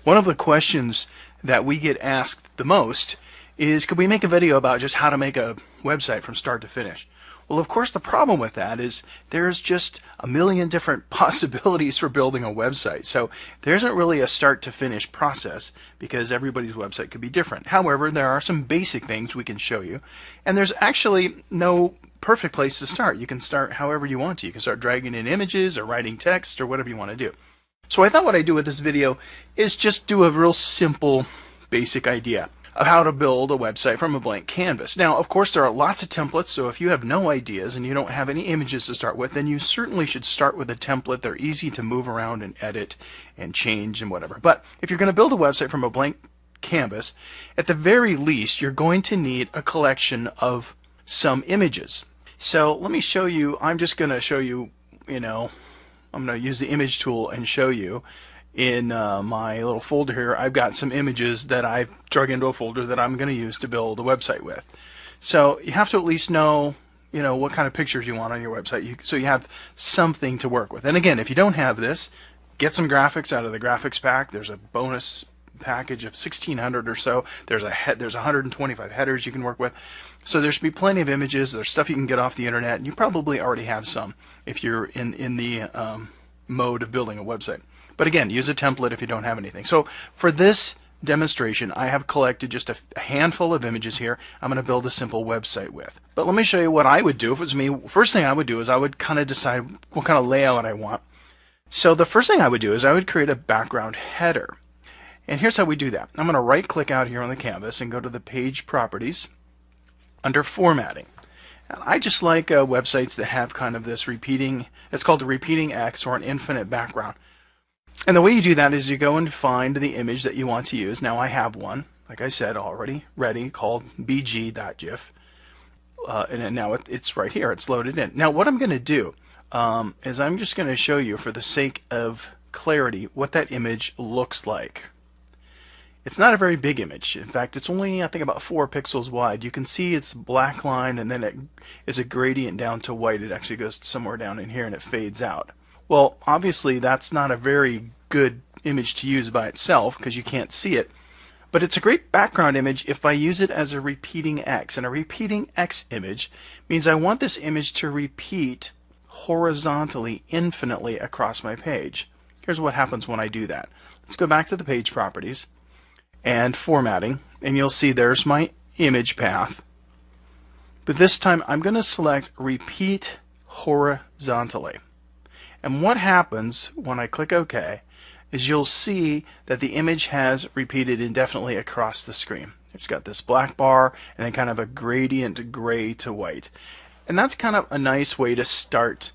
One of the questions that we get asked the most is, could we make a video about just how to make a website from start to finish? Well, of course, the problem with that is there's just a million different possibilities for building a website. So there isn't really a start to finish process because everybody's website could be different. However, there are some basic things we can show you. And there's actually no perfect place to start. You can start however you want to. You can start dragging in images or writing text or whatever you want to do. So I thought what I'd do with this video is just do a real simple, basic idea of how to build a website from a blank canvas. Now, of course, there are lots of templates, so if you have no ideas and you don't have any images to start with, then you certainly should start with a template. They're easy to move around and edit and change and whatever. But if you're going to build a website from a blank canvas, at the very least, you're going to need a collection of some images. So let me show you. I'm just going to show you, I'm going to use the image tool and show you in my little folder here. I've got some images that I've drug into a folder that I'm going to use to build a website with. So you have to at least know, what kind of pictures you want on your website, so you have something to work with. And again, if you don't have this, get some graphics out of the graphics pack. There's a bonus package of 1,600 or so. There's 125 headers you can work with. So there should be plenty of images. There's stuff you can get off the internet, and you probably already have some if you're in the mode of building a website. But again, use a template if you don't have anything. So for this demonstration, I have collected just a handful of images here I'm going to build a simple website with. But let me show you what I would do if it was me. First thing I would do is I would kind of decide what kind of layout I want. So the first thing I would do is I would create a background header. And here's how we do that. I'm going to right click out here on the canvas and go to the page properties under formatting. And I just like websites that have kind of this repeating, it's called a repeating X or an infinite background. And the way you do that is you go and find the image that you want to use. Now I have one, like I said, already ready, called bg.gif. And now it's right here, it's loaded in. Now what I'm going to do is I'm just going to show you, for the sake of clarity, what that image looks like. It's not a very big image. In fact, it's only, I think, about 4 pixels wide. You can see it's black line, and then it is a gradient down to white. It actually goes somewhere down in here and it fades out. Well, obviously that's not a very good image to use by itself because you can't see it. But it's a great background image if I use it as a repeating X. And a repeating X image means I want this image to repeat horizontally, infinitely across my page. Here's what happens when I do that. Let's go back to the page properties and formatting, and you'll see there's my image path. But this time I'm going to select repeat horizontally. And what happens when I click OK is you'll see that the image has repeated indefinitely across the screen. It's got this black bar and then kind of a gradient gray to white. And that's kind of a nice way to start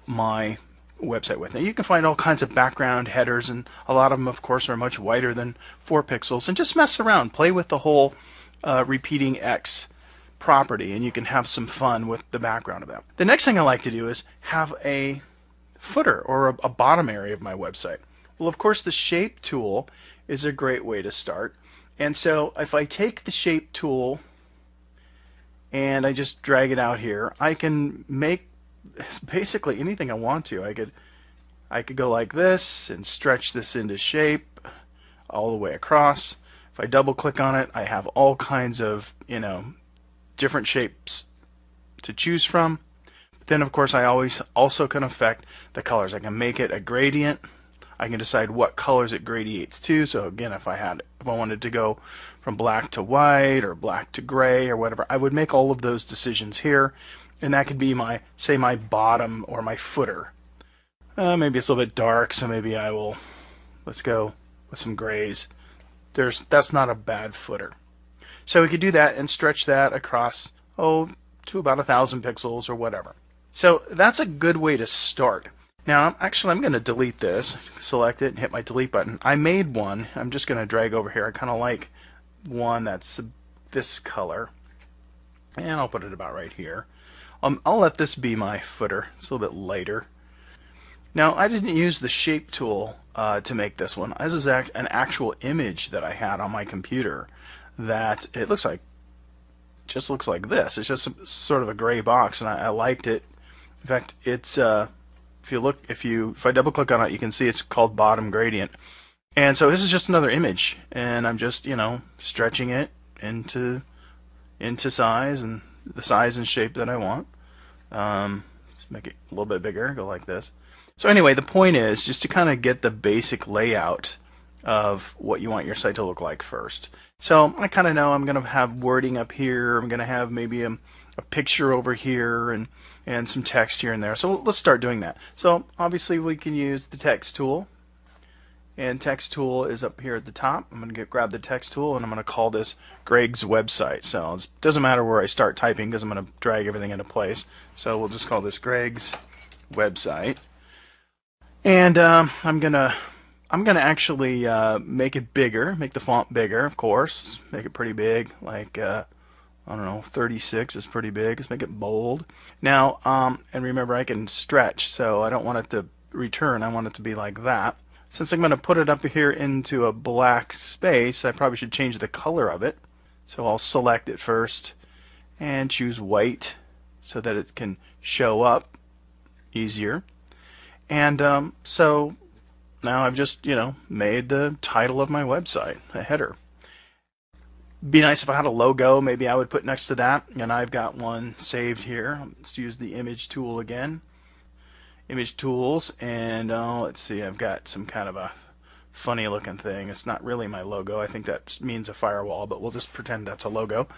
my website with. Now you can find all kinds of background headers, and a lot of them of course are much wider than 4 pixels, and just mess around, play with the whole repeating X property, and you can have some fun with the background of that. The next thing I like to do is have a footer or a bottom area of my website. Well, of course the shape tool is a great way to start, and so if I take the shape tool and I just drag it out here, I can make basically anything I want to. I could go like this and stretch this into shape all the way across. If I double click on it, I have all kinds of different shapes to choose from. But then of course I always also can affect the colors. I can make it a gradient. I can decide what colors it gradiates to. So again, if I wanted to go from black to white or black to gray or whatever, I would make all of those decisions here. And that could be my bottom or my footer. Maybe it's a little bit dark, so maybe let's go with some grays. That's not a bad footer. So we could do that and stretch that across, to about 1,000 pixels or whatever. So that's a good way to start. Now, I'm going to delete this, select it, and hit my delete button. I made one. I'm just going to drag over here. I kind of like one that's this color. And I'll put it about right here. I'll let this be my footer. It's a little bit lighter. Now, I didn't use the shape tool to make this one. This is an actual image that I had on my computer that it just looks like this. It's just sort of a gray box, and I liked it. In fact, it's if I double click on it, you can see it's called bottom gradient. And so this is just another image, and I'm just, stretching it into size and the size and shape that I want. Let's make it a little bit bigger, go like this. So anyway, the point is just to kind of get the basic layout of what you want your site to look like first. So I kind of know I'm going to have wording up here. I'm going to have maybe a picture over here and some text here and there. So let's start doing that. So obviously we can use the text tool. And text tool is up here at the top. I'm going to grab the text tool and I'm going to call this Greg's website. So it doesn't matter where I start typing because I'm going to drag everything into place. So we'll just call this Greg's website. And I'm gonna actually make it bigger, make the font bigger, of course, make it pretty big, like I don't know, 36 is pretty big. Let's make it bold. Now, and remember, I can stretch, so I don't want it to return. I want it to be like that. Since I'm going to put it up here into a black space, I probably should change the color of it. So I'll select it first and choose white so that it can show up easier. And so now I've just, made the title of my website, a header. Be nice if I had a logo, maybe I would put next to that, and I've got one saved here. Let's use the image tool again. Image tools, and let's see, I've got some kind of a funny looking thing. It's not really my logo. I think that means a firewall, but we'll just pretend that's a logo.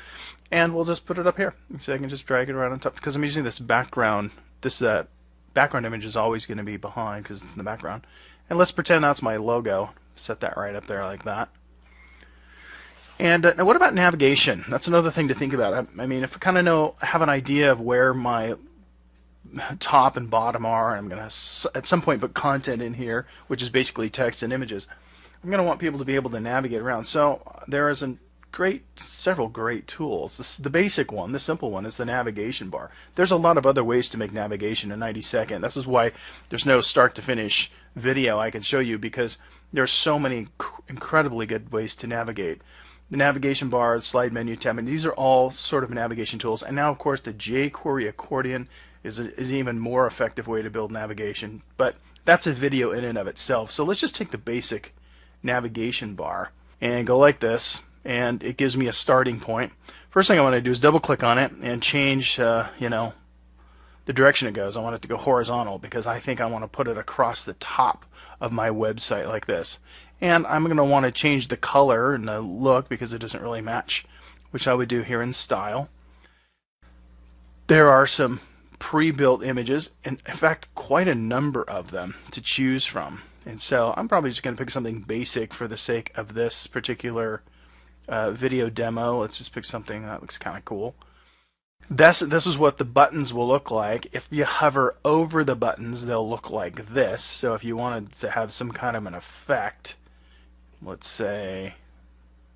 And we'll just put it up here. So I can just drag it right on top, because I'm using this background. This background image is always going to be behind because it's in the background. And let's pretend that's my logo. Set that right up there like that. And now what about navigation? That's another thing to think about. I mean, if I kind of have an idea of where my top and bottom are, and I'm going to at some point put content in here, which is basically text and images, I'm going to want people to be able to navigate around. So there is several great tools. The basic one, the simple one, is the navigation bar. There's a lot of other ways to make navigation in 90 seconds. This is why there's no start to finish video I can show you, because there's so many incredibly good ways to navigate. The navigation bar, the slide menu tab, and these are all sort of navigation tools. And now, of course, the jQuery accordion is an even more effective way to build navigation. But that's a video in and of itself. So let's just take the basic navigation bar and go like this, and it gives me a starting point. First thing I want to do is double click on it and change the direction it goes. I want it to go horizontal because I think I want to put it across the top of my website like this. And I'm going to want to change the color and the look because it doesn't really match, which I would do here in style. There are some pre-built images, and in fact quite a number of them to choose from. And so I'm probably just going to pick something basic for the sake of this particular video demo. Let's just pick something that looks kind of cool. This is what the buttons will look like. If you hover over the buttons, they'll look like this. So if you wanted to have some kind of an effect, let's say,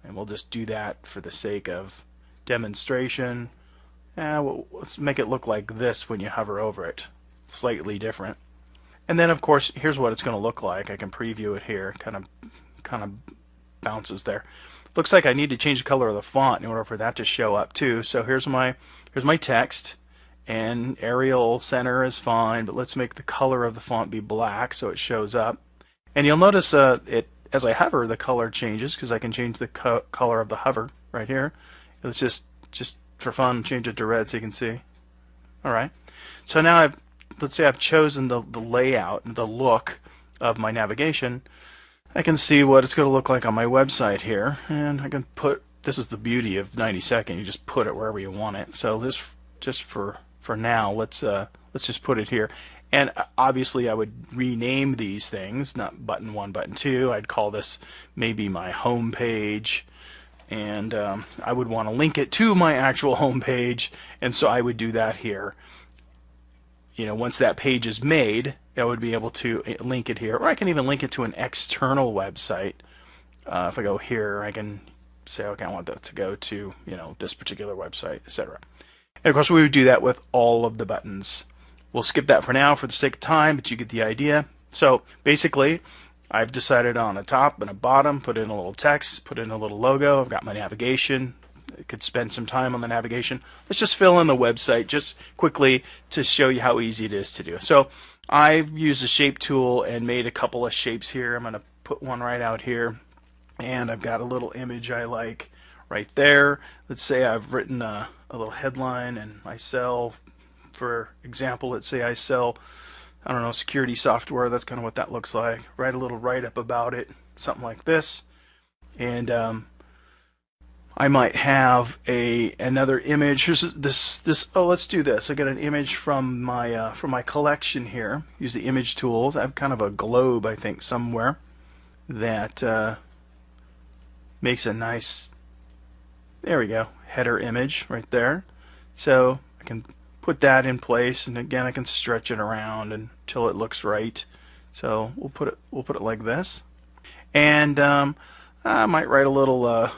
and we'll just do that for the sake of demonstration. Let's make it look like this when you hover over it. Slightly different. And then, of course, here's what it's going to look like. I can preview it here. Kind of bounces there. Looks like I need to change the color of the font in order for that to show up too. So here's my text, and Arial center is fine, but let's make the color of the font be black so it shows up. And you'll notice as I hover, the color changes because I can change the color of the hover right here. Let's just for fun change it to red so you can see. All right. So now let's say I've chosen the layout and the look of my navigation. I can see what it's going to look like on my website here, and I can put, this is the beauty of 90 seconds, you just put it wherever you want it. So this, just for now, let's just put it here. And obviously I would rename these things, not button 1, button 2. I'd call this maybe my home page, and I would want to link it to my actual home page, and so I would do that here. Once that page is made, I would be able to link it here, or I can even link it to an external website. If I go here, I can say, okay, I want that to go to this particular website, etc. And of course, we would do that with all of the buttons. We'll skip that for now for the sake of time, but you get the idea. So basically, I've decided on a top and a bottom, put in a little text, put in a little logo. I've got my navigation. I could spend some time on the navigation. Let's just fill in the website just quickly to show you how easy it is to do. So I've used the shape tool and made a couple of shapes here. I'm going to put one right out here, and I've got a little image I like right there. Let's say I've written a little headline, and I sell, for example, let's say I sell, I don't know, security software. That's kind of what that looks like. Write a little write-up about it, something like this. And I might have another image. Here's this. Oh, let's do this. I got an image from my collection here. Use the image tools. I have kind of a globe, I think, somewhere that makes a nice. There we go. Header image right there. So I can put that in place, and again I can stretch it around until it looks right. So we'll put it like this, and I might write a little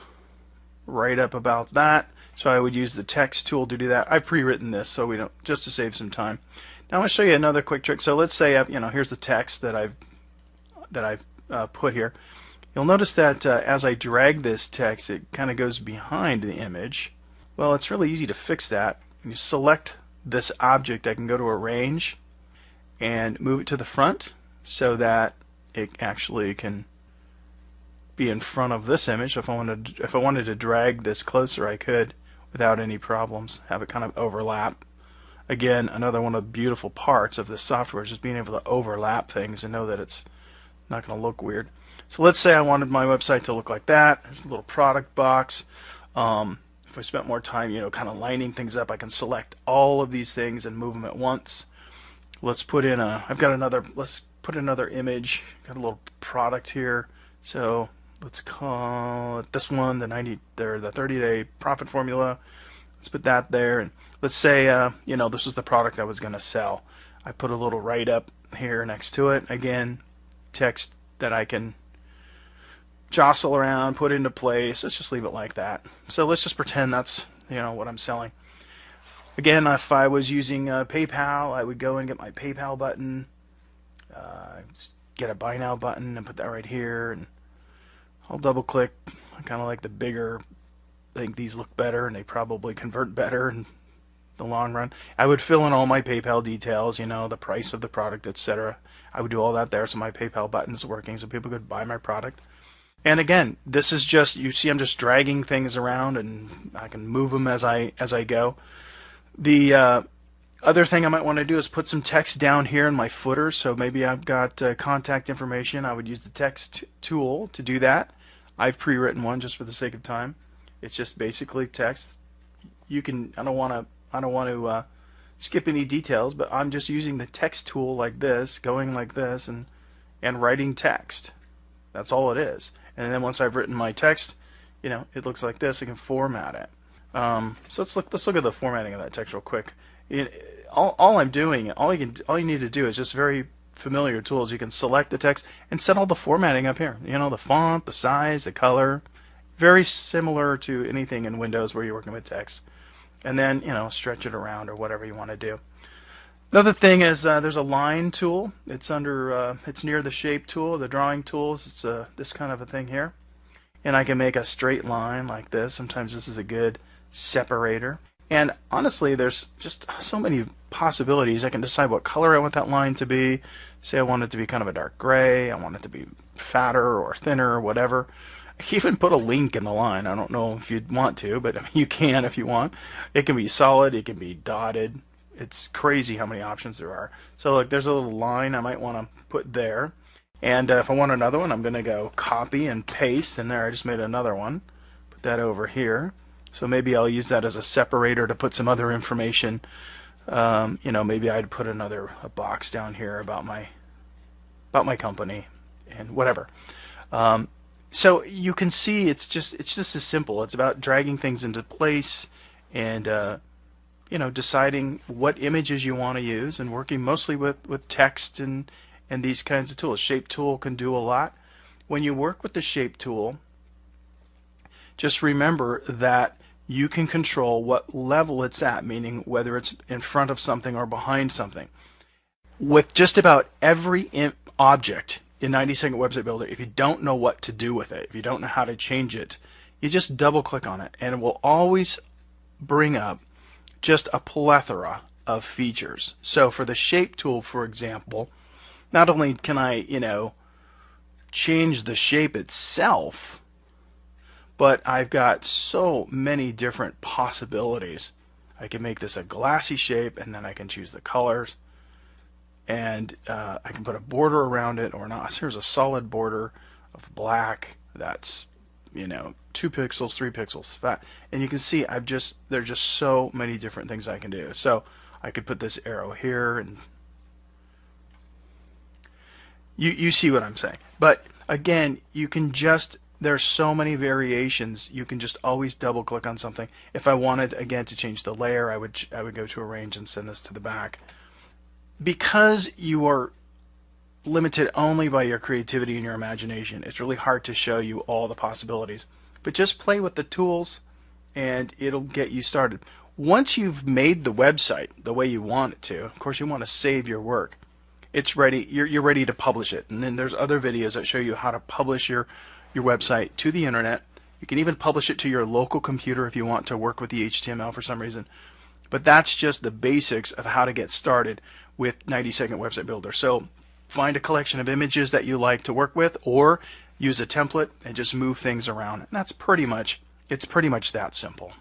write up about that. So I would use the text tool to do that. I've pre-written this so we don't, just to save some time. Now I'm going to show you another quick trick. So let's say here's the text that I've put here. You'll notice that as I drag this text, it kind of goes behind the image. Well, it's really easy to fix that. When you select this object, I can go to Arrange and move it to the front so that it actually can be in front of this image. If I wanted to drag this closer, I could without any problems. Have it kind of overlap. Again, another one of the beautiful parts of this software is just being able to overlap things and know that it's not going to look weird. So let's say I wanted my website to look like that. There's a little product box. If I spent more time, kind of lining things up, I can select all of these things and move them at once. Let's put in let's put another image. Got a little product here. So let's call it this one, the 30-day profit formula. Let's put that there, and let's say this is the product I was going to sell. I put a little write-up here next to it. Again, text that I can jostle around, put into place. Let's just leave it like that. So let's just pretend that's what I'm selling. Again, if I was using PayPal, I would go and get my PayPal button, get a Buy Now button, and put that right here. And I'll double click. I kind of like the bigger. I think these look better, and they probably convert better in the long run. I would fill in all my PayPal details, the price of the product, etc. I would do all that there, so my PayPal button's working, so people could buy my product. And again, this is just, you see I'm just dragging things around, and I can move them as I go. The other thing I might want to do is put some text down here in my footer. So maybe I've got contact information. I would use the text tool to do that. I've pre-written one just for the sake of time. It's just basically text. You can, I don't want to skip any details, but I'm just using the text tool like this, going like this, and writing text. That's all it is. And then once I've written my text, it looks like this. I can format it. So let's look at the formatting of that text real quick. All you need to do is just very familiar tools. You can select the text and set all the formatting up here. The font, the size, the color. Very similar to anything in Windows where you're working with text. And then, stretch it around or whatever you want to do. Another thing is there's a line tool. It's it's near the shape tool, the drawing tools. It's this kind of a thing here. And I can make a straight line like this. Sometimes this is a good separator. And honestly, there's just so many possibilities. I can decide what color I want that line to be. Say I want it to be kind of a dark gray. I want it to be fatter or thinner or whatever. I can even put a link in the line. I don't know if you'd want to, but you can if you want. It can be solid. It can be dotted. It's crazy how many options there are. So look, there's a little line I might want to put there. And if I want another one, I'm going to go copy and paste. And there, I just made another one. Put that over here. So maybe I'll use that as a separator to put some other information. Maybe I'd put a box down here about my company and whatever. So you can see it's just as simple. It's about dragging things into place and deciding what images you want to use and working mostly with text and these kinds of tools. Shape tool can do a lot. When you work with the shape tool, just remember that you can control what level it's at, meaning whether it's in front of something or behind something. With just about every object in 90-Second Website Builder, if you don't know what to do with it, if you don't know how to change it, you just double click on it and it will always bring up just a plethora of features. So for the shape tool, for example, not only can I, change the shape itself, but I've got so many different possibilities. I can make this a glassy shape, and then I can choose the colors, and I can put a border around it or not. So here's a solid border of black that's 2 pixels, 3 pixels fat, and you can see there's just so many different things I can do. So I could put this arrow here, and you see what I'm saying. But again, you can there's so many variations. You can just always double click on something. If I wanted again to change the layer, I would go to arrange and send this to the back. Because you are limited only by your creativity and your imagination, it's really hard to show you all the possibilities. But just play with the tools and it'll get you started. Once you've made the website the way you want it to, of course you want to save your work. It's ready, you're ready to publish it. And then there's other videos that show you how to publish your website to the internet. You can even publish it to your local computer if you want to work with the HTML for some reason. But that's just the basics of how to get started with 90-Second Website Builder. So find a collection of images that you like to work with, or use a template and just move things around. And that's it's pretty much that simple.